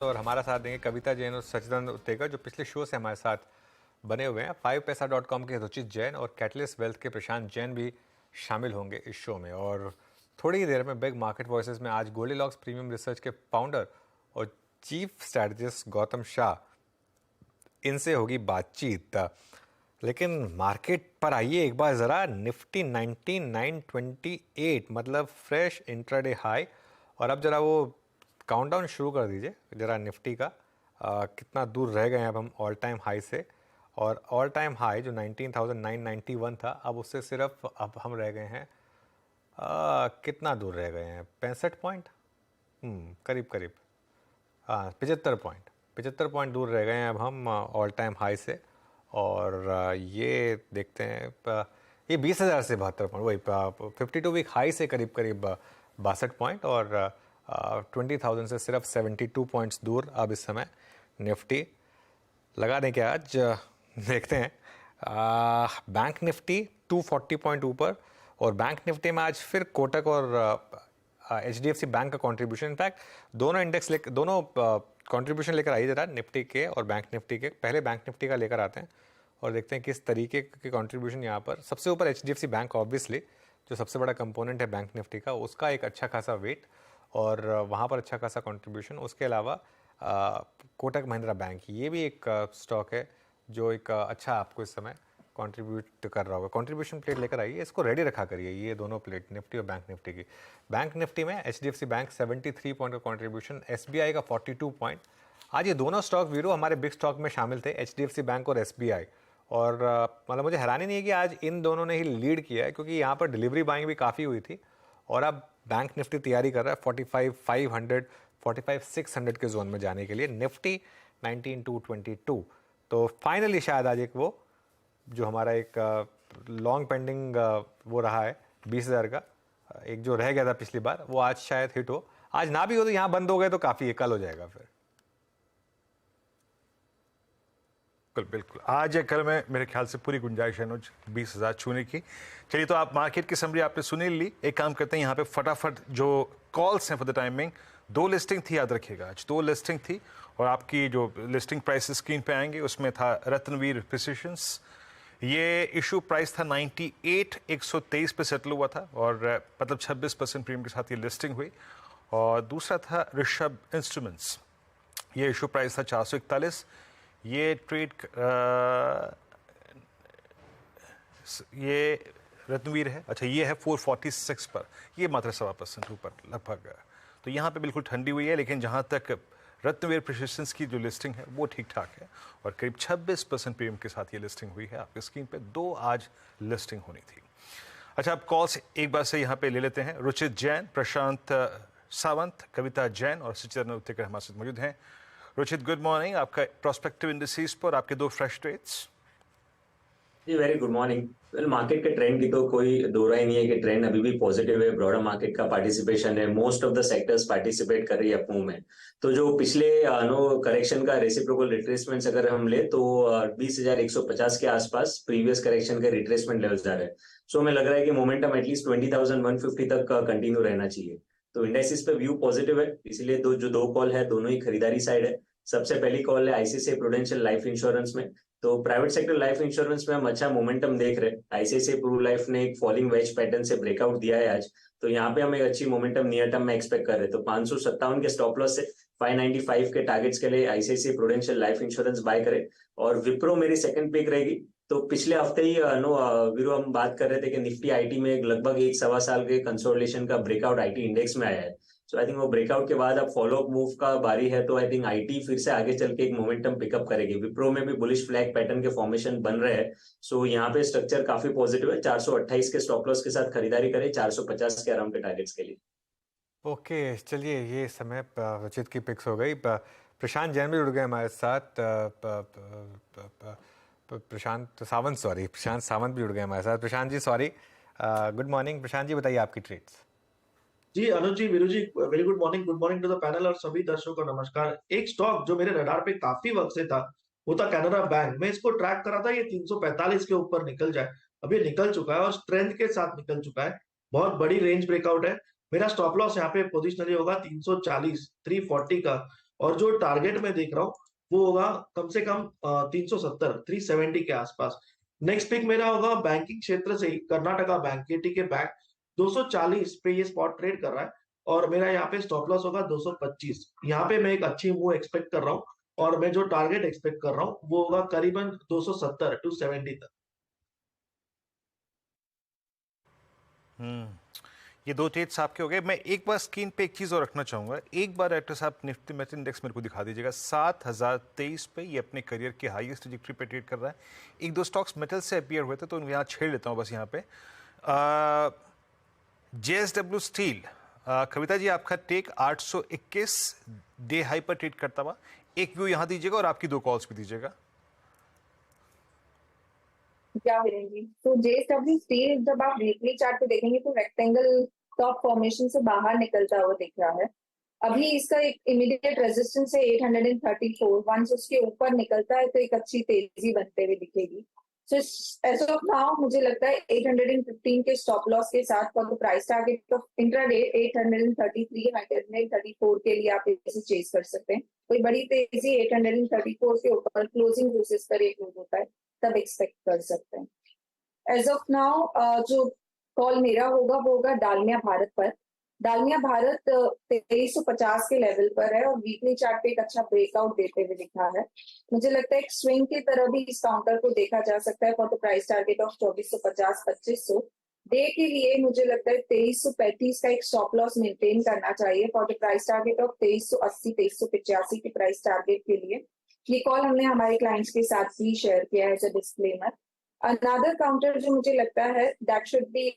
और हमारा साथ देंगे कविता जैन और सचिदानंद उत्तेकर, जो पिछले शो से हमारे साथ बने हुए हैं। 5paisa.com के रुचित जैन और कैटलिस्ट वेल्थ के प्रशांत जैन भी शामिल होंगे इस शो में। और थोड़ी ही देर में बिग मार्केट वॉइसेस में आज गोल्डीलॉक्स प्रीमियम रिसर्च के फाउंडर और चीफ स्ट्रैटेजिस्ट गौतम शाह, इनसे होगी बातचीत। लेकिन मार्केट पर आइए एक बार ज़रा। निफ्टी 9928 मतलब फ्रेश इंट्राडे हाई। और अब ज़रा वो काउंटडाउन शुरू कर दीजिए ज़रा निफ्टी का। कितना दूर रह गए हैं अब हम ऑल टाइम हाई से। और ऑल टाइम हाई जो 19,991 था, अब उससे सिर्फ अब हम रह गए हैं कितना दूर रह गए हैं, 65 पॉइंट, करीब करीब 75 पॉइंट दूर रह गए हैं अब हम ऑल टाइम हाई से। और ये देखते हैं ये 20,000 से 72 पॉइंट, वही 52 वीक हाई से करीब करीब 62 पॉइंट। और 20,000 से सिर्फ 72 पॉइंट्स दूर अब इस समय निफ्टी। लगा दें कि आज देखते हैं बैंक निफ्टी 240 पॉइंट ऊपर। और बैंक निफ्टी में आज फिर कोटक और HDFC बैंक का कंट्रीब्यूशन, इनफैक्ट दोनों इंडेक्स दोनों कंट्रीब्यूशन लेकर आइए ज़रा निफ्टी के और बैंक निफ्टी के। पहले बैंक निफ्टी का लेकर आते हैं और देखते हैं किस तरीके के कंट्रीब्यूशन यहाँ पर। सबसे ऊपर HDFC बैंक ऑब्वियसली, जो सबसे बड़ा कंपोनेंट है बैंक निफ्टी का, उसका एक अच्छा खासा वेट और वहाँ पर अच्छा खासा कंट्रीब्यूशन। उसके अलावा कोटक महिंद्रा बैंक, ये भी एक स्टॉक है जो एक अच्छा आपको इस समय कंट्रीब्यूट कर रहा होगा। कंट्रीब्यूशन प्लेट लेकर आइए, इसको रेडी रखा करिए, ये दोनों प्लेट निफ्टी और बैंक निफ्टी की। बैंक निफ्टी में HDFC बैंक 73 पॉइंट का कंट्रीब्यूशन, SBI का 42 पॉइंट। आज ये दोनों स्टॉक वीरो हमारे बिग स्टॉक में शामिल थे, HDFC बैंक और SBI। और मतलब मुझे हैरानी नहीं है कि आज इन दोनों ने ही लीड किया है, क्योंकि यहाँ पर डिलीवरी बाइंग भी काफ़ी हुई थी। और अब बैंक निफ्टी तैयारी कर रहा है 45,500 45,600 के जोन में जाने के लिए। निफ्टी 19,222। तो फाइनली शायद आज एक वो जो हमारा एक लॉन्ग पेंडिंग वो रहा है 20,000 का, एक जो रह गया था पिछली बार, वो आज शायद हिट हो। आज ना भी हो तो यहाँ बंद हो गए तो काफ़ी है, कल हो जाएगा फिर। बिल्कुल बिल्कुल, आज या कल में मेरे ख्याल से पूरी गुंजाइश है अनुज 20,000 छूने की। चलिए, तो आप मार्केट की समरी आपने सुनी ली। एक काम करते हैं यहाँ पे फटाफट जो कॉल्स हैं फॉर द टाइमिंग। 2 लिस्टिंग थी, याद रखिएगा, आज 2 लिस्टिंग थी। और आपकी जो लिस्टिंग प्राइस स्क्रीन पे आएंगे उसमें था रत्नवीर प्रिसिशंस। ये इशू प्राइस था 98,123 पे सेटल हुआ था और मतलब 26% प्रीमियम के साथ ये लिस्टिंग हुई। और दूसरा था ऋषभ इंस्ट्रूमेंट्स, ये इशू प्राइस था 441। ये ट्रेड ये रत्नवीर है, अच्छा ये है 446 पर, ये मात्र 1.25% ऊपर लगभग। तो यहाँ पे बिल्कुल ठंडी हुई है। लेकिन जहाँ तक रत्नवीर प्रिसिशंस की जो लिस्टिंग है वो ठीक ठाक है और करीब 26% प्रीमियम के साथ ये लिस्टिंग हुई है। आपकी स्क्रीन पे 2 आज लिस्टिंग होनी थी। अच्छा, अब कॉल्स एक बार से यहाँ पे ले लेते हैं। रुचित जैन, प्रशांत सावंत, कविता जैन और सचिदानंद उत्तेकर हमारे साथ मौजूद हैं। Ruchit, good morning. आपका प्रोस्पेक्टिव इंडिसेस पर आपके 2 फ्रेश ट्रेड्स। जी very good morning. Well, market के ट्रेंड की तो कोई दो राय नहीं है कि ट्रेंड अभी भी पॉजिटिव है। ब्रॉडर मार्केट का पार्टिसिपेशन है, most of the sectors participate कर रही है अपमूव में। तो जो पिछले नो करेक्शन का रेसिप्रोकल रिट्रेसमेंट अगर हम ले तो 20,150 के आसपास प्रीवियस करेक्शन के रिट्रेसमेंट लेवल्स जा रहे हैं। सो हमें लग रहा है कि मोमेंटम एटलीस्ट 20,150 तक कंटिन्यू रहना चाहिए। तो इंडेक्सिस पे व्यू पॉजिटिव है, इसलिए जो दो कॉल है दोनों ही खरीदारी साइड है। सबसे पहली कॉल है ICICI प्रूडेंशियल लाइफ इंश्योरेंस में। तो प्राइवेट सेक्टर लाइफ इंश्योरेंस में हम अच्छा मोमेंटम देख रहे हैं। ICICI प्रू लाइफ ने एक फॉलिंग वेज पैटर्न से ब्रेकआउट दिया है आज, तो यहाँ पे हम एक अच्छी मोमेंटम नियर टर्म में एक्सपेक्ट कर रहे हैं। तो 557 के स्टॉप लॉस से 595 के टारगेट्स के लिए ICICI Prudential life insurance buy करें। और विप्रो मेरी सेकंड पिक रहेगी। तो पिछले हफ्ते ही वीरो हम बात कर रहे थे कि निफ्टी IT में लगभग 1-1.25 साल के कंसोलिडेशन का ब्रेकआउट IT इंडेक्स में आया है। सो आई थिंक वो ब्रेकआउट के बाद अब फॉलोअप मूव का बारी है। तो आई थिंक IT फिर से आगे चल के एक मोमेंटम पिकअप करेगी। विप्रो में भी बुलिश फ्लैग पैटर्न के फॉर्मेशन बन रहे हैं। सो यहाँ पे स्ट्रक्चर काफी पॉजिटिव है। 428 के स्टॉप लॉस के साथ खरीदारी करें 450 के अराउंड के टारगेट्स के लिए। ओके, चलिए, ये समय रचित की पिक्स हो गई। प्रशांत जैन भी जुड़ गए हमारे साथ। प्रशांत सावंत भी जुड़ गए हमारे साथ। Prashant ji sorry, good morning. Prashant ji बताइए आपकी ट्रेड्स। जी Anuj ji, Viru ji, very good morning to the panel और सभी दर्शकों को नमस्कार। एक स्टॉक जो मेरे रडार पे काफी वक्त से था वो था कैनरा बैंक। मैं इसको ट्रैक कर रहा था ये 345 के ऊपर निकल जाए, अभी निकल चुका है और स्ट्रेंथ के साथ निकल चुका है। बहुत बड़ी रेंज ब्रेकआउट है। मेरा स्टॉप लॉस यहाँ पे पोजिशनली होगा 340 340 का। और जो टारगेट मैं देख रहा हूँ वो होगा कम से कम 370 370 के आसपास। नेक्स्ट पिक मेरा होगा बैंकिंग क्षेत्र से ही, कर्नाटका बैंक, केटीके बैंक। 240 पे ये स्पॉट ट्रेड कर रहा है और मेरा यहाँ पे स्टॉप लॉस होगा 225। यहाँ पे मैं एक अच्छी मूव एक्सपेक्ट कर रहा हूँ और मैं जो टारगेट एक्सपेक्ट कर रहा हूँ वो होगा करीबन 270 टू 70 तक। ये दो ट्रेड्स आपके हो गए। मैं एक बार स्क्रीन पे एक चीज़ और रखना चाहूँगा, एक बार एक्टर साहब निफ्टी मेटल इंडेक्स मेरे को दिखा दीजिएगा। 7023 पे ये अपने करियर के हाईएस्ट ट्रैजेक्टरी पे ट्रेड कर रहा है। एक दो स्टॉक्स मेटल से अपीयर हुए थे तो यहाँ छेड़ लेता हूँ बस यहाँ पे। JSW स्टील, कविता जी आपका टेक 821 डे हाई पर ट्रेड करता हुआ, एक व्यू यहाँ दीजिएगा और आपकी दो कॉल्स भी दीजिएगा। क्या मिलेंगी तो JSW स्टील जब आप वीकली चार्ट पे देखेंगे तो रेक्टेंगल टॉप फॉर्मेशन से बाहर निकलता हुआ दिख रहा है। अभी इसका एक इमीडिएट रेजिस्टेंस है 834। वंस उसके ऊपर निकलता है तो एक अच्छी तेजी बनते हुए दिखेगी। सो एज ऑफ नाउ मुझे लगता है 815 के स्टॉप लॉस के साथ for the price target of intraday 833 834 के लिए आप इसे चेज कर सकते हैं। कोई बड़ी तेजी 834 के ऊपर क्लोजिंग बेसिस पर एक क्लोज होता है तब एक्सपेक्ट कर सकते हैं। एज ऑफ नाउ जो कॉल मेरा होगा वो होगा डालमिया भारत पर। डालमिया भारत 2350 के लेवल पर है और वीकली चार्ट पे एक अच्छा ब्रेकआउट देते हुए दिखा है। मुझे लगता है एक स्विंग की तरह भी इस काउंटर को देखा जा सकता है for the price target of 2450 2500। Day के लिए मुझे लगता है 2335 का एक स्टॉप लॉस मेंटेन करना चाहिए for the price target of 2380 2385 के प्राइस टारगेट के लिए। ये कॉल हमने हमारे क्लाइंट्स के साथ भी शेयर किया है as a disclaimer. Another counter जो मुझे लगता है दैट शुड बी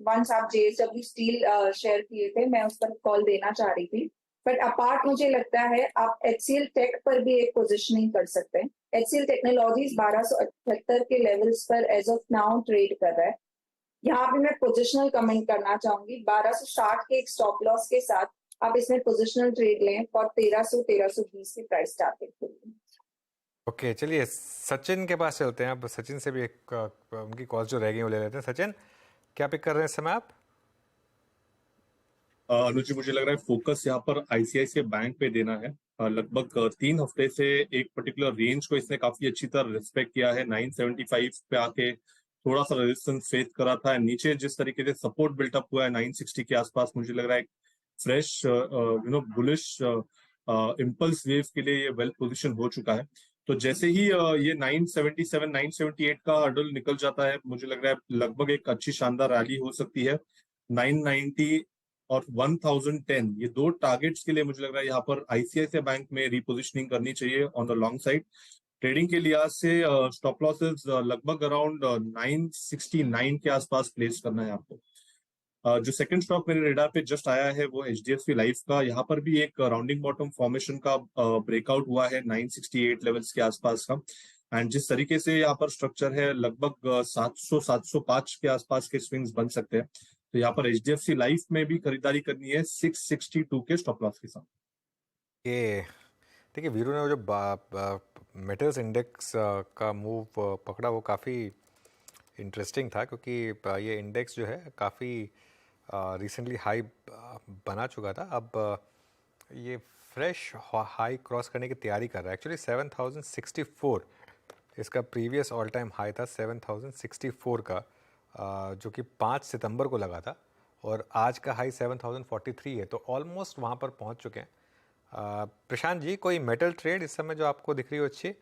वंस आप JSW स्टील शेयर किए थे मैं उस पर कॉल देना चाह रही थी, बट अपार्ट मुझे लगता है आप HCL टेक पर भी एक पोजिशनिंग कर सकते हैं। HCL टेक्नोलॉजीज 1278 के लेवल्स पर एज ऑफ नाउ ट्रेड कर रहा है। यहाँ पे मैं पोजिशनल कमेंट करना चाहूंगी 1260 के एक स्टॉप लॉस के साथ आप इसमें पोजिशनल ट्रेड लें फॉर 1300 1320 के प्राइस टारगेट के लिए। ओके चलिए सचिन के पास चलते हैं। अब सचिन से भी एक उनकी कॉल जो रह गई वो ले लेते हैं। सचिन क्या पिक कर रहे हैं इस समय आप? अनुज जी, मुझे लग रहा है फोकस यहाँ पर आईसीआईसीआई बैंक पे देना है। लगभग 3 हफ्ते से एक पर्टिकुलर रेंज को इसने काफी अच्छी तरह रिस्पेक्ट किया है। 975 पे आके थोड़ा सा रेजिस्टेंस फेस करा था, नीचे जिस तरीके से सपोर्ट बिल्टअप हुआ है 960 के आसपास, मुझे लग रहा है फ्रेश बुलिश इम्पल्स वेव के लिए ये वेल पोजिशन हो चुका है। तो जैसे ही ये 977 978 का हर्डल निकल जाता है, मुझे लग रहा है लगभग एक अच्छी शानदार रैली हो सकती है। 990 और 1010 ये दो टारगेट्स के लिए मुझे लग रहा है यहाँ पर आईसीआईसीआई बैंक में रिपोजिशनिंग करनी चाहिए on the long side. Trading के लिहाज से स्टॉप लॉसेस लगभग अराउंड 969 के आसपास प्लेस करना है आपको। जो सेकंड स्टॉक मेरे रेडार पे जस्ट आया है वो HDFC लाइफ का। यहाँ पर भी एक राउंडिंग बॉटम फॉर्मेशन का ब्रेकआउट हुआ है 968 लेवल्स के आसपास का। एंड जिस तरीके से यहाँ पर स्ट्रक्चर है लगभग 700 705 के आसपास के स्विंग्स बन सकते हैं। तो यहाँ पर HDFC लाइफ में भी खरीदारी करनी है 662 के स्टॉप लॉस के साथ। ये देखिए वीरू ने वो जो मेटल्स इंडेक्स का मूव पकड़ा वो काफ़ी इंटरेस्टिंग था, क्योंकि ये इंडेक्स जो है काफ़ी रिसेंटली हाई बना चुका था। अब ये फ्रेश हाई क्रॉस करने की तैयारी कर रहा है। एक्चुअली 7064 इसका प्रीवियस ऑल टाइम हाई था 7064 का, जो कि 5 सितंबर को लगा था, और आज का हाई 7043 है, तो ऑलमोस्ट वहाँ पर पहुँच चुके हैं। प्रशांत जी, कोई मेटल ट्रेड इस समय जो आपको दिख रही हो अच्छी?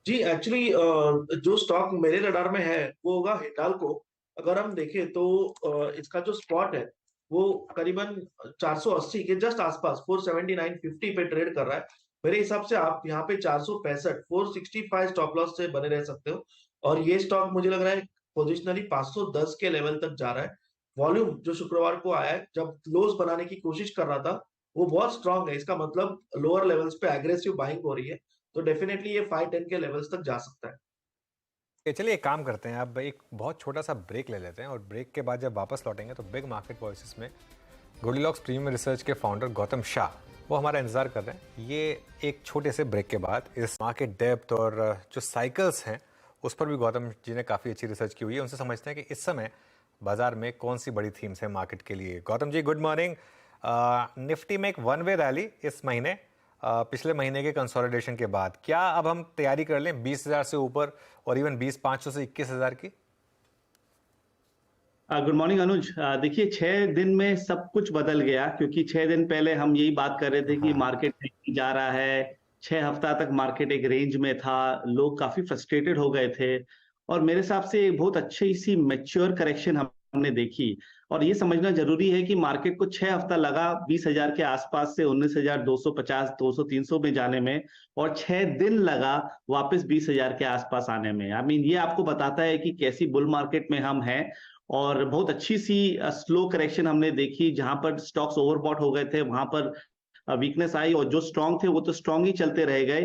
जी एक्चुअली जो स्टॉक मेरे रडार में है वो होगा हिंडाल्को। अगर हम देखें तो इसका जो स्पॉट है वो करीबन 480 के जस्ट आसपास 479.50 पे ट्रेड कर रहा है। मेरे हिसाब से आप यहाँ पे 465 465 स्टॉप लॉस से बने रह सकते हो। और ये स्टॉक मुझे लग रहा है पोजिशनली 510 के लेवल तक जा रहा है। वॉल्यूम जो शुक्रवार को आया है जब लोज बनाने की कोशिश कर रहा था वो बहुत स्ट्रांग है। इसका मतलब लोअर लेवल्स पे एग्रेसिव बाइंग हो रही है, तो डेफिनेटली ये 510 के लेवल्स तक जा सकता है। चलिए एक काम करते हैं, अब एक बहुत छोटा सा ब्रेक ले लेते हैं, और ब्रेक के बाद जब वापस लौटेंगे तो बिग मार्केट वॉइसेस में गोल्डीलॉक्स प्रीमियम रिसर्च के फाउंडर गौतम शाह वो हमारा इंतजार कर रहे हैं। ये एक छोटे से ब्रेक के बाद इस मार्केट डेप्थ और जो साइकिल्स हैं उस पर भी गौतम जी ने काफ़ी अच्छी रिसर्च की हुई है। उनसे समझते हैं कि इस समय बाजार में कौन सी बड़ी थीम्स हैं मार्केट के लिए। Gautam ji good morning. Nifty में एक वन वे रैली इस महीने, पिछले महीने के कंसोलिडेशन के बाद, क्या अब हम तैयारी कर लें 20,000 से ऊपर और इवन 20,500 से 21,000 की? गुड मॉर्निंग अनुज। देखिए 6 दिन में सब कुछ बदल गया, क्योंकि 6 दिन पहले हम यही बात कर रहे थे कि हाँ। मार्केट नहीं जा रहा है। 6 हफ्ता तक मार्केट एक रेंज में था, लोग काफी फ्रस्ट्रेटेड हो गए थे, और मेरे हिसाब से एक बहुत अच्छी सी मैच्योर करेक्शन हमने देखी। और ये समझना जरूरी है कि मार्केट को 6 हफ्ता लगा 20,000 के आसपास से 19,250, 200, 300 में जाने में, और 6 दिन लगा वापस 20,000 के आसपास आने में। आई मीन ये आपको बताता है कि कैसी बुल मार्केट में हम हैं। और बहुत अच्छी सी स्लो करेक्शन हमने देखी, जहां पर स्टॉक्स ओवरबॉट हो गए थे वहां पर वीकनेस आई, और जो स्ट्रांग थे वो तो स्ट्रांग ही चलते रह गए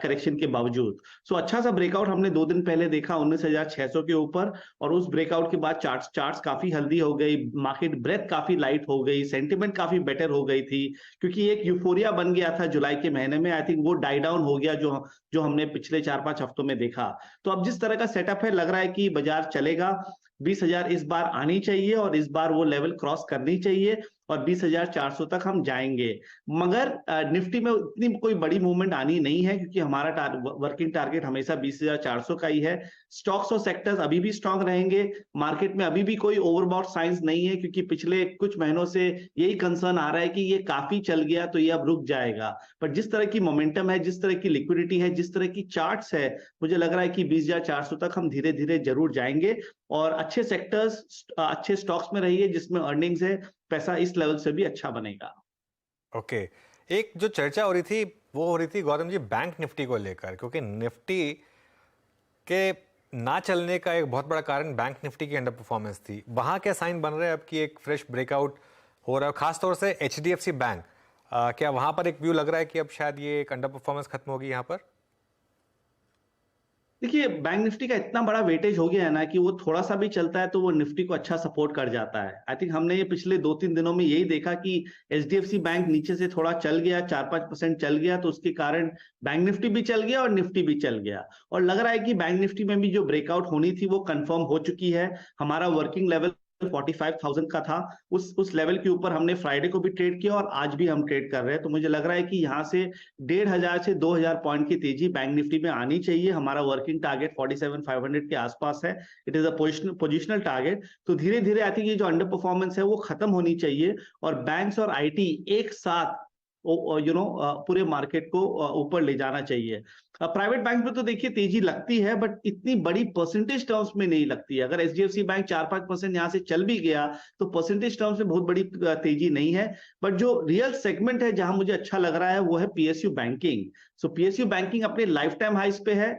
करेक्शन के बावजूद। सो अच्छा सा ब्रेकआउट हमने 2 दिन पहले देखा 19,600 के ऊपर, और उस ब्रेकआउट के बाद चार्ट्स काफी हेल्दी हो गई, मार्केट ब्रेथ काफी लाइट हो गई, सेंटिमेंट काफी बेटर हो गई थी, क्योंकि एक यूफोरिया बन गया था जुलाई के महीने में। आई थिंक वो डाई डाउन हो गया जो हमने पिछले 4-5 हफ्तों में देखा। तो अब जिस तरह का सेटअप है, लग रहा है कि बाजार चलेगा। 20,000 इस बार आनी चाहिए, और इस बार वो लेवल क्रॉस करनी चाहिए, और 20,400 तक हम जाएंगे। मगर निफ्टी में इतनी कोई बड़ी मूवमेंट आनी नहीं है, क्योंकि हमारा वर्किंग टारगेट हमेशा 20,400 का ही है। स्टॉक्स और सेक्टर्स अभी भी स्ट्रांग रहेंगे। मार्केट में अभी भी कोई ओवरबॉट साइंस नहीं है, क्योंकि पिछले कुछ महीनों से यही कंसर्न आ रहा है कि ये काफी चल गया तो ये अब रुक जाएगा। पर जिस तरह की मोमेंटम है, जिस तरह की लिक्विडिटी है, जिस तरह की चार्ट्स है, मुझे लग रहा है कि 20,400 तक हम धीरे धीरे जरूर जाएंगे। और अच्छे सेक्टर्स, अच्छे स्टॉक्स में रहिए जिसमें अर्निंग्स है, पैसा इस लेवल से भी अच्छा बनेगा। ओके, एक जो चर्चा हो रही थी वो हो रही थी गौतम जी बैंक निफ्टी को लेकर, क्योंकि निफ्टी के ना चलने का एक बहुत बड़ा कारण बैंक निफ्टी की अंडर परफॉर्मेंस थी। वहां क्या साइन बन रहे हैं अब कि एक फ्रेश ब्रेकआउट हो रहा है, खासतौर से HDFC बैंक? क्या वहां पर एक व्यू लग रहा है कि अब शायद ये एक अंडर परफॉर्मेंस खत्म होगी यहाँ पर? देखिए बैंक निफ्टी का इतना बड़ा वेटेज हो गया है ना कि वो थोड़ा सा भी चलता है तो वो निफ्टी को अच्छा सपोर्ट कर जाता है। आई थिंक हमने ये पिछले 2-3 दिनों में यही देखा कि HDFC बैंक नीचे से थोड़ा चल गया, 4-5% चल गया, तो उसके कारण बैंक निफ्टी भी चल गया और निफ्टी भी चल गया। और लग रहा है कि बैंक निफ्टी में भी जो ब्रेकआउट होनी थी वो कंफर्म हो चुकी है। हमारा वर्किंग लेवल 45,000 का था, उस लेवल के ऊपर हमने फ्राइडे को भी ट्रेड किया और आज भी हम ट्रेड कर रहे हैं। तो मुझे लग रहा है कि यहाँ से 1,500 से 2,000 पॉइंट की तेजी बैंक निफ्टी में आनी चाहिए। हमारा वर्किंग टारगेट 47,500 के आसपास है। It is a positional target. तो धीरे धीरे आई थिंक ये जो अंडर परफॉर्मेंस है वो खत्म होनी चाहिए, और बैंक्स और IT एक साथ पूरे मार्केट को ऊपर ले जाना चाहिए। प्राइवेट बैंक में तो देखिए तेजी लगती है, बट इतनी बड़ी परसेंटेज टर्म्स में नहीं लगती है। अगर HDFC बैंक 4-5% यहाँ से चल भी गया तो परसेंटेज टर्म्स में बहुत बड़ी तेजी नहीं है। बट जो रियल सेगमेंट है जहां मुझे अच्छा लग रहा है वो है PSU बैंकिंग। सो PSU बैंकिंग अपने लाइफ टाइम हाइस पे है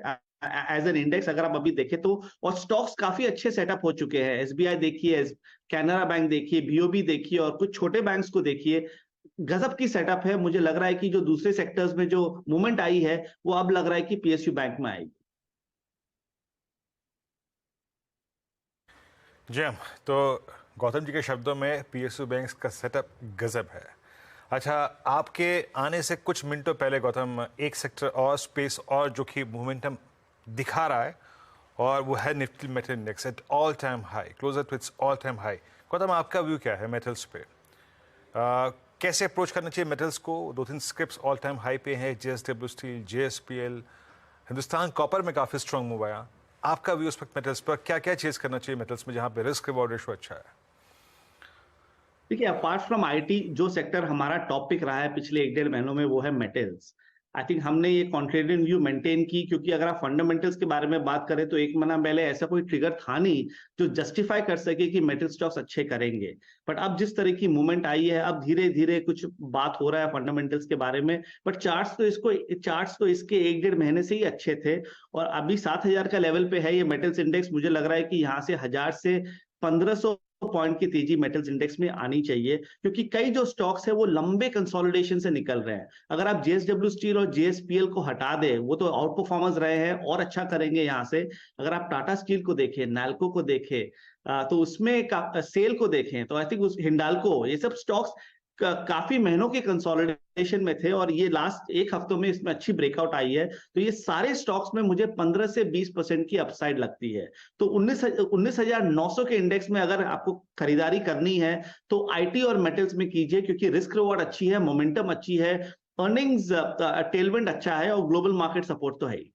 एज एन इंडेक्स, अगर आप अभी देखें तो, और स्टॉक्स काफी अच्छे सेटअप हो चुके हैं। SBI देखिए, कैनरा बैंक देखिए, BOB देखिए, और कुछ छोटे बैंक्स को देखिए, गजब की सेटअप है। मुझे लग रहा है कि जो दूसरे सेक्टर्स में जो मूवमेंट आई है वो अब लग रहा है कि PSU बैंक में आएगी। जी हाँ, तो गौतम जी के शब्दों में PSU बैंक का सेटअप गजब है। अच्छा, आपके आने से कुछ मिनटों पहले गौतम, एक सेक्टर और स्पेस और जो कि मोमेंटम दिखा रहा है, और वो है Nifty metal index at all time high, closer to its all time high. Gautam, आपका व्यू क्या है मेटल्स पे? कैसे अप्रोच करना चाहिए मेटल्स को? 2-3 स्क्रिप्ट्स ऑल टाइम हाई पे हैं, JSW steel, JSPL, Hindustan copper में काफ़ी स्ट्रॉन्ग मूव आया। आपका व्यू उस वक्त मेटल्स पर, क्या क्या चीज़ करना चाहिए मेटल्स में जहाँ पे रिस्क रिवॉर्ड रेशो अच्छा है? देखिए अपार्ट फ्रॉम IT, जो सेक्टर हमारा टॉप पिक रहा है पिछले 1-1.5 महीनों में वो है मेटल्स। आई थिंक हमने ये कॉन्ट्रेरियन व्यू मेंटेन की, क्योंकि अगर आप फंडामेंटल्स के बारे में बात करें तो 1 महीना पहले ऐसा कोई ट्रिगर था नहीं जो जस्टिफाई कर सके कि मेटल स्टॉक्स अच्छे करेंगे। बट अब जिस तरह की मूवमेंट आई है, अब धीरे धीरे कुछ बात हो रहा है फंडामेंटल्स के बारे में। बट चार्ट्स तो इसके 1-1.5 महीने से ही अच्छे थे, और अभी 7,000 का लेवल पे है ये मेटल्स इंडेक्स। मुझे लग रहा है कि यहाँ से 1,000 से 1,500 पॉइंट की तेजी मेटल्स इंडेक्स में आनी चाहिए, क्योंकि कई जो स्टॉक्स है वो लंबे कंसोलिडेशन से निकल रहे हैं। अगर आप JSW स्टील और JSPL को हटा दे, वो तो आउट परफॉर्मेंस रहे हैं और अच्छा करेंगे यहाँ से। अगर आप टाटा स्टील को देखें, नैल्को को देखें, तो उसमें सेल को देखें, तो आई थिंक उस हिंडाल्को, ये सब स्टॉक्स काफी महीनों के कंसोलिडेशन कंसोलिडेशन में थे और ये लास्ट एक हफ्तों में इसमें अच्छी ब्रेकआउट आई है, तो ये सारे स्टॉक्स में मुझे 15 से 20% की अपसाइड लगती है। तो 19,900 के इंडेक्स में अगर आपको खरीदारी करनी है तो आईटी और मेटल्स में कीजिए, क्योंकि रिस्क रिवॉर्ड अच्छी है, मोमेंटम अच्छी है, अर्निंग्स टेलविंड अच्छा है और ग्लोबल मार्केट सपोर्ट तो है ही।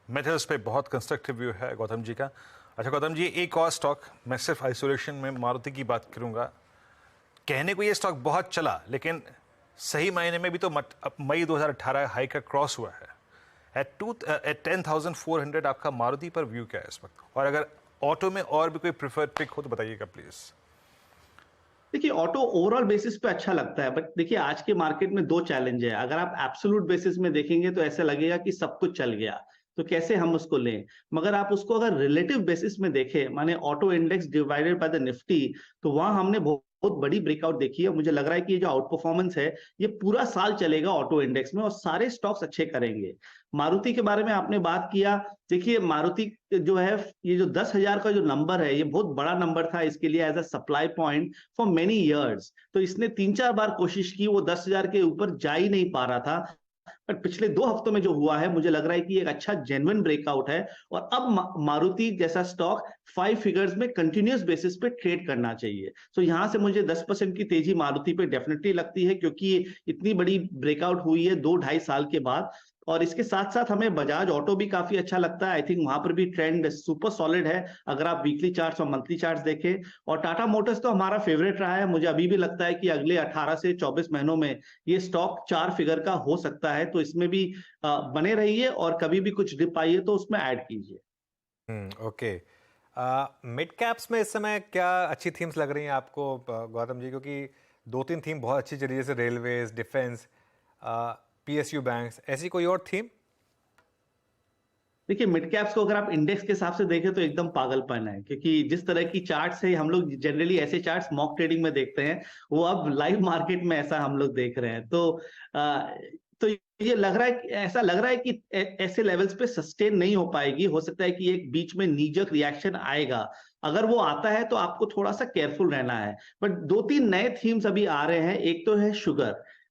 मेटल्स पे बहुत कंस्ट्रक्टिव व्यू है गौतम जी का। अच्छा गौतम जी, एक और स्टॉक, मैं सिर्फ आइसोलेशन में मारुति की बात करूंगा। कहने को ये स्टॉक बहुत चला, लेकिन सही मायने में भी तो मई 2018 हाई का क्रॉस हुआ है। एट 10,400 आपका मारुति पर व्यू क्या है इस वक्त? और अगर ऑटो में और भी कोई प्रिफर्ड पिक हो तो बताइएगा प्लीज। देखिए, ऑटो ओवरऑल बेसिस पे अच्छा लगता है, बट देखिए आज के मार्केट में दो चैलेंज है। अगर आप एब्सोल्यूट बेसिस में देखेंगे तो ऐसा लगेगा कि सब कुछ चल गया, तो कैसे हम उसको लें। मगर आप उसको अगर रिलेटिव बेसिस में देखें, माने auto index divided by the Nifty, तो वहां हमने बहुत बड़ी ब्रेकआउट देखी है। मुझे लग रहा है कि ये जो आउट परफॉर्मेंस है ये पूरा साल चलेगा ऑटो इंडेक्स में और सारे स्टॉक्स अच्छे करेंगे। मारुति के बारे में आपने बात किया, देखिए मारुति जो है, ये जो 10,000 का जो नंबर है, ये बहुत बड़ा नंबर था इसके लिए as a supply point for many years. तो इसने 3-4 बार कोशिश की, वो 10,000 के ऊपर जा ही नहीं पा रहा था। पर पिछले 2 हफ्तों में जो हुआ है, मुझे लग रहा है कि एक अच्छा जेन्युइन ब्रेकआउट है और अब मारुति जैसा स्टॉक 5 फिगर्स में कंटिन्यूअस बेसिस पे ट्रेड करना चाहिए। तो यहां से मुझे 10% की तेजी मारुति पे डेफिनेटली लगती है, क्योंकि इतनी बड़ी ब्रेकआउट हुई है 2-2.5 साल के बाद। और इसके साथ साथ हमें बजाज ऑटो भी काफी अच्छा लगता है। आई थिंक वहां पर भी ट्रेंड सुपर सॉलिड है अगर आप वीकली चार्ट्स और मंथली चार्ट्स देखें। और टाटा मोटर्स तो हमारा फेवरेट रहा है, मुझे अभी भी लगता है कि अगले 18 से 24 महीनों में ये स्टॉक 4 फिगर का हो सकता है। तो इसमें भी बने रहिए और कभी भी कुछ डिप आई है तो उसमें ऐड कीजिए। ओके। मिड कैप्स में इस समय क्या अच्छी थीम्स लग रही हैं आपको गौतम जी? क्योंकि 2-3 थीम बहुत अच्छी चली, जैसे रेलवेज, डिफेंस, पीएसयू बैंक्स, ऐसी कोई और थीम? देखिए, मिड कैप्स को अगर आप इंडेक्स के हिसाब से देखें तो एकदम पागलपन है, क्योंकि जिस तरह की चार्ट्स है, हम लोग जनरली ऐसे चार्ट्स मॉक ट्रेडिंग में देखते हैं, वो अब लाइव मार्केट में ऐसा हम लोग देख रहे हैं। तो ये लग रहा है, ऐसा लग रहा है कि ऐसे लेवल्स पे सस्टेन नहीं हो पाएगी। हो सकता है कि एक बीच में नीजक रिएक्शन आएगा, अगर वो आता है तो आपको थोड़ा सा केयरफुल रहना है। बट 2-3 नए थीम्स अभी आ रहे हैं। एक तो है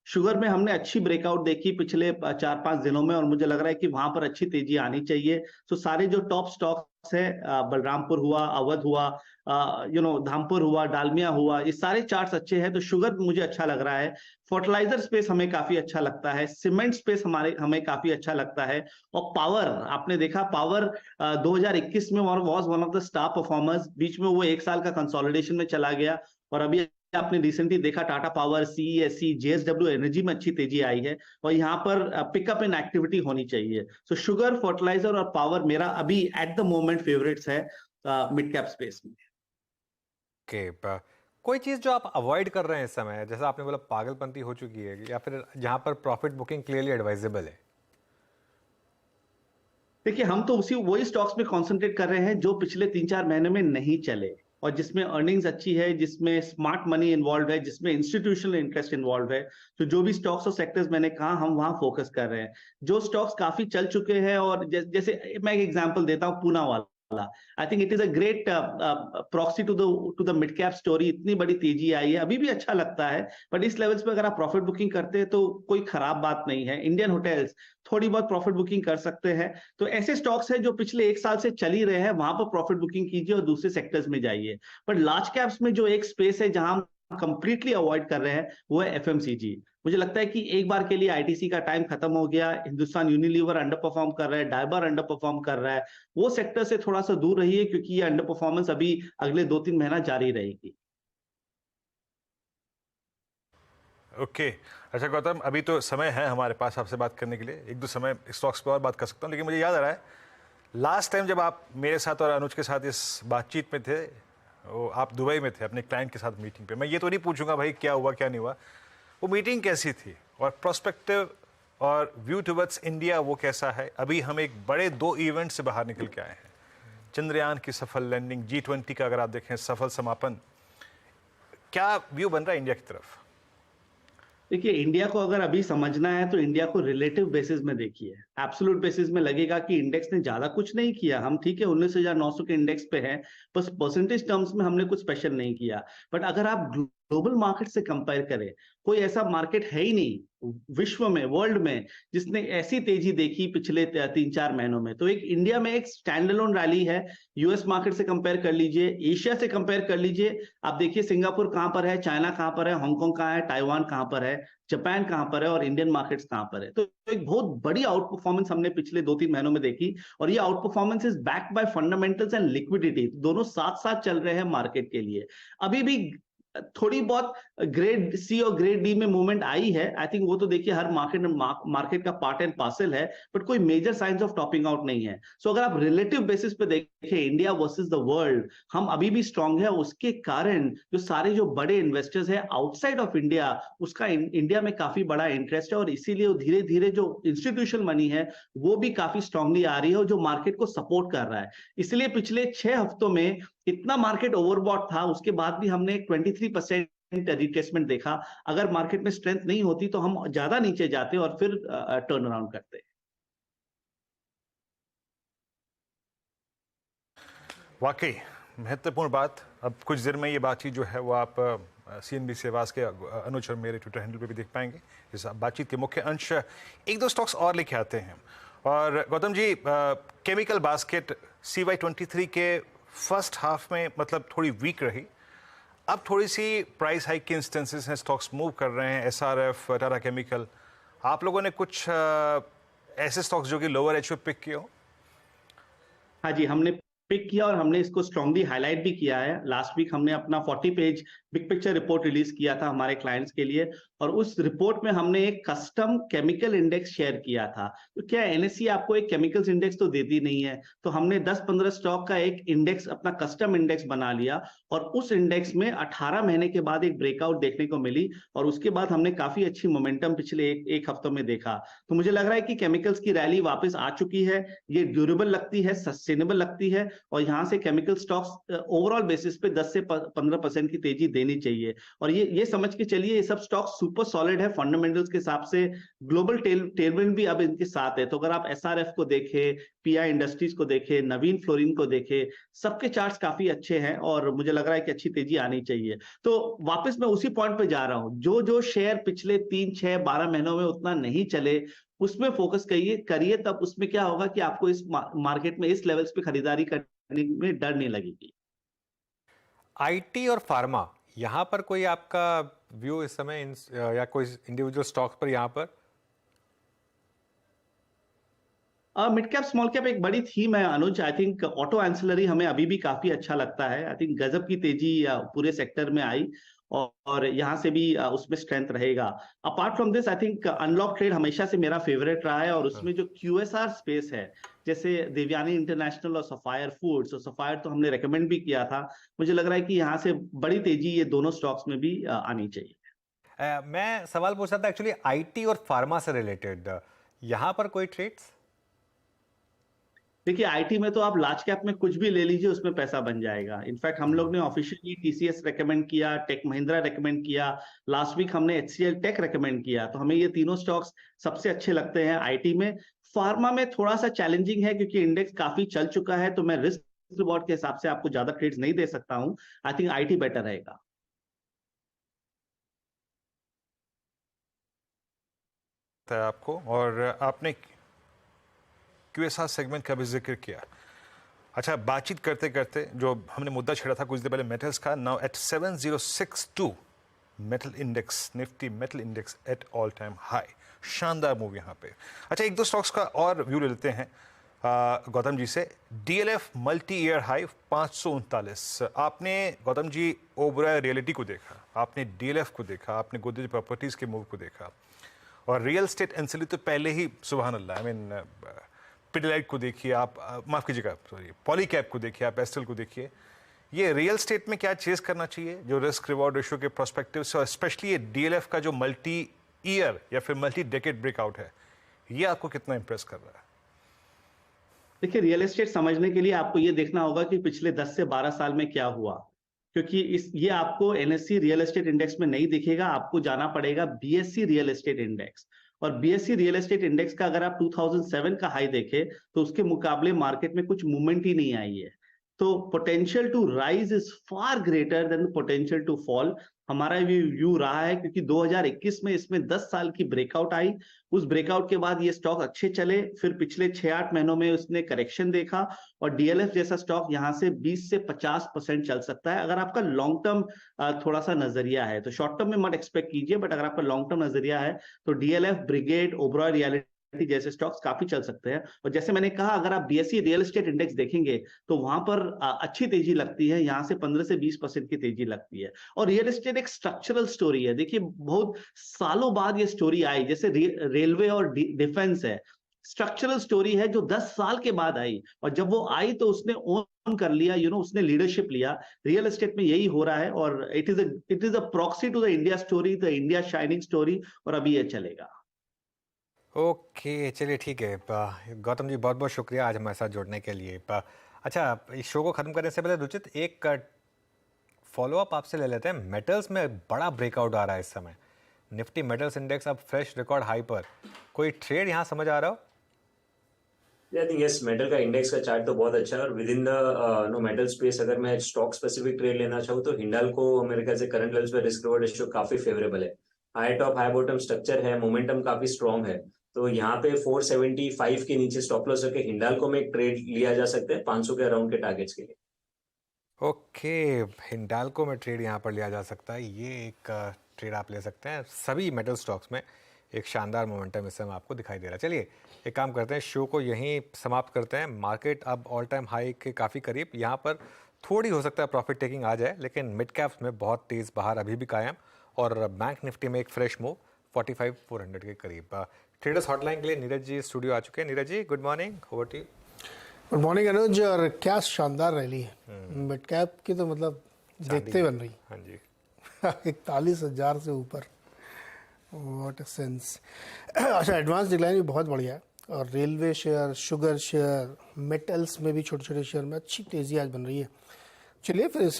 शुगर में हमने अच्छी ब्रेकआउट देखी पिछले 4-5 दिनों में और मुझे लग रहा है कि वहां पर अच्छी तेजी आनी चाहिए। तो सारे जो टॉप स्टॉक्स है, बलरामपुर हुआ, अवध हुआ, धामपुर हुआ, डालमिया हुआ, ये सारे चार्ट्स अच्छे हैं, तो शुगर मुझे अच्छा लग रहा है। फर्टिलाइजर स्पेस हमें काफी अच्छा लगता है, सीमेंट स्पेस हमें काफी अच्छा लगता है। और पावर, आपने देखा पावर 2021 में was one of the star performers. बीच में वो 1 साल का कंसोलिडेशन में चला गया और अभी आपने रिसेंटली देखा Tata power, CESC, JSW energy में अच्छी तेजी आई है और यहाँ पर पिकअप इन एक्टिविटी होनी चाहिए। सो शुगर, फर्टिलाइजर और पावर मेरा अभी एट द मोमेंट फेवरेट्स है मिड कैप स्पेस में। ओके, कोई चीज जो आप अवॉइड कर रहे हैं इस समय, जैसा आपने बोला पागलपंती हो चुकी है, या फिर जहां पर प्रॉफिट बुकिंग क्लियरली एडवाइजेबल है? देखिए, हम तो वही स्टॉक्स में कॉन्सेंट्रेट कर रहे हैं जो पिछले 3-4 महीने में नहीं चले और जिसमें अर्निंग्स अच्छी है, जिसमें स्मार्ट मनी इन्वॉल्व है, जिसमें इंस्टीट्यूशनल इंटरेस्ट इन्वॉल्व है। तो जो भी स्टॉक्स और सेक्टर्स मैंने कहा, हम वहां फोकस कर रहे हैं। जो स्टॉक्स काफी चल चुके हैं और जैसे मैं एक एग्जांपल देता हूं, पूना वाला, I think it is a great proxy to the mid cap story. इतनी बड़ी तेजी आई है, अभी भी अच्छा लगता है, बट इस लेवल्स पे अगर आप प्रॉफिट बुकिंग करते हैं तो कोई खराब बात नहीं है। इंडियन होटल्स थोड़ी बहुत प्रॉफिट बुकिंग कर सकते हैं। तो ऐसे स्टॉक्स हैं जो पिछले 1 साल से चल ही रहे हैं, वहां पर प्रॉफिट बुकिंग कीजिए और दूसरे सेक्टर्स में जाइए। बट लार्ज कैप्स में जो एक स्पेस है जहां कंप्लीटली अवॉइड कर रहे हैं वो है एफएमसीजी। मुझे लगता है कि एक बार के लिए आईटीसी का टाइम खत्म हो गया। हिंदुस्तान यूनिलीवर अंडर परफॉर्म कर रहा है, डायबर अंडर परफॉर्म कर रहा है। वो सेक्टर से थोड़ा सा दूर रहिए, क्योंकि ये अंडर परफॉर्मेंस अभी अगले 2-3 महीना जारी रहेगी। ओके। अच्छा गौतम, अभी तो समय है हमारे पास आपसे बात करने के लिए, 1-2 समय स्टॉक्स पे और बात कर सकता हूँ, लेकिन मुझे याद आ रहा है लास्ट टाइम जब आप मेरे साथ और अनुज के साथ इस बातचीत में थे, वो आप दुबई में थे अपने क्लाइंट के साथ मीटिंग पे। मैं ये तो नहीं पूछूंगा भाई क्या हुआ क्या नहीं हुआ, वो मीटिंग कैसी थी और प्रोस्पेक्टिव और व्यू टुवर्ड्स इंडिया वो कैसा है। अभी हम एक बड़े 2 इवेंट से बाहर निकल के आए हैं, चंद्रयान की सफल लैंडिंग, G20 का अगर आप देखें सफल समापन, क्या व्यू बन रहा है इंडिया की तरफ? देखिए, इंडिया को अगर अभी समझना है तो इंडिया को रिलेटिव बेसिस में देखिए। एब्सोल्यूट बेसिस में लगेगा कि इंडेक्स ने ज्यादा कुछ नहीं किया, हम ठीक है 19,900 के इंडेक्स पे हैं, बस परसेंटेज टर्म्स में हमने कुछ स्पेशल नहीं किया। बट अगर आप ग्लोबल मार्केट से कंपेयर करें, कोई ऐसा मार्केट है ही नहीं विश्व में, वर्ल्ड में, जिसने ऐसी तेजी देखी पिछले 3-4 महीनों में। तो एक इंडिया में एक स्टैंड अलोन रैली है। यूएस मार्केट से कंपेयर कर लीजिए, एशिया से कंपेयर कर लीजिए, आप देखिए सिंगापुर कहां पर है, चाइना कहां पर है, हांगकांग कहां है, ताइवान कहां पर है, जापान कहां पर है और इंडियन मार्केट्स कहां पर है। तो एक बहुत बड़ी आउट परफॉर्मेंस हमने पिछले 2-3 महीनों में देखी, और ये out performance is backed by fundamentals and liquidity, दोनों साथ साथ चल रहे हैं मार्केट के लिए। अभी भी थोड़ी बहुत ग्रेड सी और ग्रेड डी में मूवमेंट आई है, आई थिंक वो तो देखिए हर मार्केट का पार्ट एंड पार्सल है, बट कोई major signs of topping out नहीं है। सो अगर आप रिलेटिव बेसिस पे देखें इंडिया वर्सेस द वर्ल्ड, हम अभी भी स्ट्रांग है। उसके कारण जो सारे जो बड़े इन्वेस्टर्स है आउटसाइड ऑफ इंडिया, उसका इंडिया में काफी बड़ा इंटरेस्ट है, और इसीलिए धीरे धीरे जो इंस्टीट्यूशनल मनी है वो भी काफी स्ट्रांगली आ रही है, और जो मार्केट को सपोर्ट कर रहा है। इसलिए पिछले 6 हफ्तों में इतना मार्केट ओवरबॉट था, उसके बाद भी हमने 23% रिट्रेसमेंट देखा। अगर मार्केट में स्ट्रेंथ नहीं होती तो हम ज्यादा नीचे जाते और फिर टर्न अराउंड करते। वाकई महत्वपूर्ण बात। अब कुछ देर में ये बातचीत जो है वो आप CNBC आवाज के अनुज और मेरे ट्विटर हैंडल पे भी देख पाएंगे। इस बातचीत के मुख्य अंश 1-2 स्टॉक्स और लेके आते हैं। और Gautam ji, chemical basket CY23 के फर्स्ट हाफ में मतलब थोड़ी वीक रही, अब थोड़ी सी प्राइस हाइक के इंस्टेंसेस हैं, स्टॉक्स मूव कर रहे हैं, SRF, टाटा केमिकल। आप लोगों ने कुछ ऐसे स्टॉक्स जो कि लोअर एच पे पिक किए हो? हाँ जी, हमने पिक किया और हमने इसको स्ट्रांगली हाईलाइट भी किया है। लास्ट वीक हमने अपना 40 page big picture report release किया था हमारे क्लाइंट्स के लिए, और उस रिपोर्ट में हमने एक कस्टम केमिकल इंडेक्स शेयर किया था। तो क्या NSE आपको एक केमिकल्स इंडेक्स तो देती नहीं है, तो हमने 10-15 स्टॉक का एक इंडेक्स, अपना कस्टम इंडेक्स बना लिया, और उस इंडेक्स में 18 महीने के बाद एक ब्रेकआउट देखने को मिली, और उसके बाद हमने काफी अच्छी मोमेंटम पिछले एक हफ्तों में देखा। तो मुझे लग रहा है कि केमिकल्स की रैली वापस आ चुकी है, ये ड्यूरेबल लगती है, सस्टेनेबल लगती है, और यहाँ से केमिकल स्टॉक्स ओवरऑल बेसिस पे 10 से 15% की तेजी देनी चाहिए। और ये समझ के चलिए ये सब स्टॉक्स सुपर सॉलिड है फंडामेंटल्स के हिसाब से, ग्लोबल टेलविंड भी अब इनके साथ है। तो अगर आप SRF को देखें, PI इंडस्ट्रीज को देखें, नवीन फ्लोरिन को देखें, सबके चार्ट्स काफी अच्छे हैं, और मुझे लग रहा है कि अच्छी तेजी आनी चाहिए। तो वापस मैं उसी पॉइंट पे जा रहा हूं, जो शेयर पिछले 3, 6, 12 महीनों में उतना नहीं चले उसमें फोकस करिए, तब उसमें क्या होगा कि आपको इस मार्केट में इस लेवल्स पे खरीदारी करने में डर नहीं लगेगी। IT और फार्मा, यहाँ पर कोई आपका व्यू इस समय या कोई इंडिविजुअल स्टॉक्स पर यहाँ पर? मिड कैप स्मॉल कैप एक बड़ी थीम है अनुज। आई थिंक ऑटो एंसिलरी हमें अभी भी काफी अच्छा लगता है। आई थिंक गजब की तेजी पूरे सेक्टर में आई, और यहाँ से भी उसमें स्ट्रेंथ रहेगा। Apart from this I think unlock trade हमेशा से मेरा फेवरेट रहा है, और उसमें जो QSR स्पेस है, जैसे देवयानी इंटरनेशनल और सफायर फूड्स, और सफायर तो हमने रेकमेंड भी किया था, मुझे लग रहा है कि यहाँ से बड़ी तेजी ये दोनों स्टॉक्स में भी आनी चाहिए। मैं सवाल पूछ रहा था एक्चुअली IT और फार्मा से रिलेटेड, यहाँ पर कोई ट्रेड्स? देखिए IT में तो आप लार्ज कैप में कुछ भी ले लीजिए, उसमें पैसा बन जाएगा। इनफैक्ट हम लोग ने ऑफिशियली TCS रेकमेंड किया, टेक महिंद्रा रेकमेंड किया, लास्ट वीक हमने HCL टेक रेकमेंड किया। तो हमें ये तीनों स्टॉक्स सबसे अच्छे लगते हैं IT में। फार्मा में थोड़ा सा चैलेंजिंग है क्योंकि इंडेक्स काफी चल चुका है, तो मैं रिस्क रिवॉर्ड के हिसाब से आपको ज्यादा ट्रेड्स नहीं दे सकता हूं। आई थिंक IT बेटर रहेगा। आपको, और आपने QSR सेगमेंट का भी जिक्र किया। अच्छा, बातचीत करते करते जो हमने मुद्दा छेड़ा था कुछ देर पहले मेटल्स का, now at 7062 metal index, Nifty metal index at all time high. शानदार मूव यहाँ पे। अच्छा, 1-2 स्टॉक्स का और व्यू ले लेते हैं गौतम जी से। DLF multi year high 539। आपने गौतम जी ओबराय रियलिटी को देखा, आपने DLF को देखा, आपने गोदरेज प्रॉपर्टीज के मूव को देखा, और रियल स्टेट एंसिलरी तो पहले ही सुभान अल्लाह। आई मीन पिडिलाइट को देखिए आप, माफ कीजिएगा, सॉरी, पॉलीकैप को देखिए आप, एस्ट्रल को देखिए। ये रियल स्टेट में क्या चेज करना चाहिए जो रिस्क रिवॉर्ड रेशियो के प्रोस्पेक्टिव से, और स्पेशली ये DLF का जो मल्टी ईयर या फिर मल्टी डेकेड ब्रेकआउट है, ये आपको कितना इंप्रेस कर रहा है? देखिए, रियल एस्टेट समझने के लिए आपको ये देखना होगा कि पिछले 10 से 12 साल में क्या हुआ, क्योंकि ये आपको NSE रियल एस्टेट इंडेक्स में नहीं दिखेगा। आपको जाना पड़ेगा BSE रियल एस्टेट इंडेक्स, और BSE रियल एस्टेट इंडेक्स का अगर आप 2007 का हाई देखें तो उसके मुकाबले मार्केट में कुछ मूवमेंट ही नहीं आई है। तो potential to rise is far greater than potential to fall. हमारा भी व्यू रहा है, क्योंकि 2021 में इसमें 10 साल की ब्रेकआउट आई। उस ब्रेकआउट के बाद ये स्टॉक अच्छे चले, फिर पिछले 6-8 महीनों में उसने करेक्शन देखा, और डीएलएफ जैसा स्टॉक यहाँ से 20 से 50% चल सकता है अगर आपका लॉन्ग टर्म थोड़ा सा नजरिया है। तो शॉर्ट टर्म में मत एक्सपेक्ट कीजिए, बट अगर आपका लॉन्ग टर्म नजरिया है तो डीएलएफ, ब्रिगेड, ओबरॉय रियलिटी जैसे स्टॉक्स काफी चल सकते हैं। और जैसे मैंने कहा, अगर आप बीएसई रियल एस्टेट इंडेक्स देखेंगे तो वहां पर अच्छी तेजी लगती है, यहाँ से 15 से 20% की तेजी लगती है। और रियल एस्टेट एक स्ट्रक्चरल स्टोरी है। देखिए, बहुत सालों बाद ये स्टोरी आई, जैसे रेलवे और डिफेंस है, स्ट्रक्चरल स्टोरी है जो 10 साल के बाद आई, और जब वो आई तो उसने ओन कर लिया, उसने लीडरशिप लिया। रियल एस्टेट में यही हो रहा है, और it is a proxy to the India story, the India shining story, और अभी ये चलेगा। ओके, चलिए ठीक है। गौतम जी, बहुत बहुत शुक्रिया आज हमारे साथ जुड़ने के लिए। अच्छा, इस शो को ख़त्म करने से पहले रुचित, एक फॉलोअप आपसे ले लेते हैं। मेटल्स में बड़ा ब्रेकआउट आ रहा है इस समय। निफ्टी मेटल्स इंडेक्स अब फ्रेश रिकॉर्ड हाई पर। कोई ट्रेड यहाँ समझ आ रहा हो? आई थिंक यस, मेटल का इंडेक्स का चार्ट तो बहुत अच्छा है, और with in the metal space अगर मैं स्टॉक स्पेसिफिक ट्रेड लेना चाहूँ तो हिंडाल्को मेरे ख्याल से करंट लेवल्स पे रिस्क रिवॉर्ड रेशियो काफी फेवरेबल है। High top high bottom structure है, मोमेंटम काफी स्ट्रॉन्ग है। तो यहाँ पे 475 के नीचे स्टॉप लॉस रखे हिंडाल्को में एक ट्रेड लिया जा सकता है 500 के अराउंड के टारगेट्स के लिए। ओके, हिंडाल्को में ट्रेड यहाँ पर लिया जा सकता है। ये एक ट्रेड आप ले सकते हैं। सभी मेटल स्टॉक्स में एक शानदार मोमेंटम इस समय आपको दिखाई दे रहा है। चलिए एक काम करते हैं, शो को यहीं समाप्त करते हैं। मार्केट अब ऑल टाइम हाई के काफ़ी करीब, यहाँ पर थोड़ी हो सकता है प्रॉफिट टेकिंग आ जाए, लेकिन मिड कैप्स में बहुत तेज़ बाहर अभी भी कायम, और बैंक निफ्टी में एक फ्रेश मूव 45,400 के करीब। ट्रेडर्स हॉटलाइन के लिए नीरज जी स्टूडियो आ चुके हैं। Neeraj ji, good morning, over to you. Good morning Anuj. और क्या शानदार रैली है मिड कैप की, तो मतलब देखते बन रही। हाँ जी, 41,000 से ऊपर, व्हाट अ सेंस। अच्छा, एडवांस डिक्लाइन भी बहुत बढ़िया है, और railway share, sugar share, metals में भी छोटे छोटे शेयर में अच्छी तेजी आज बन रही है। चलिए फिर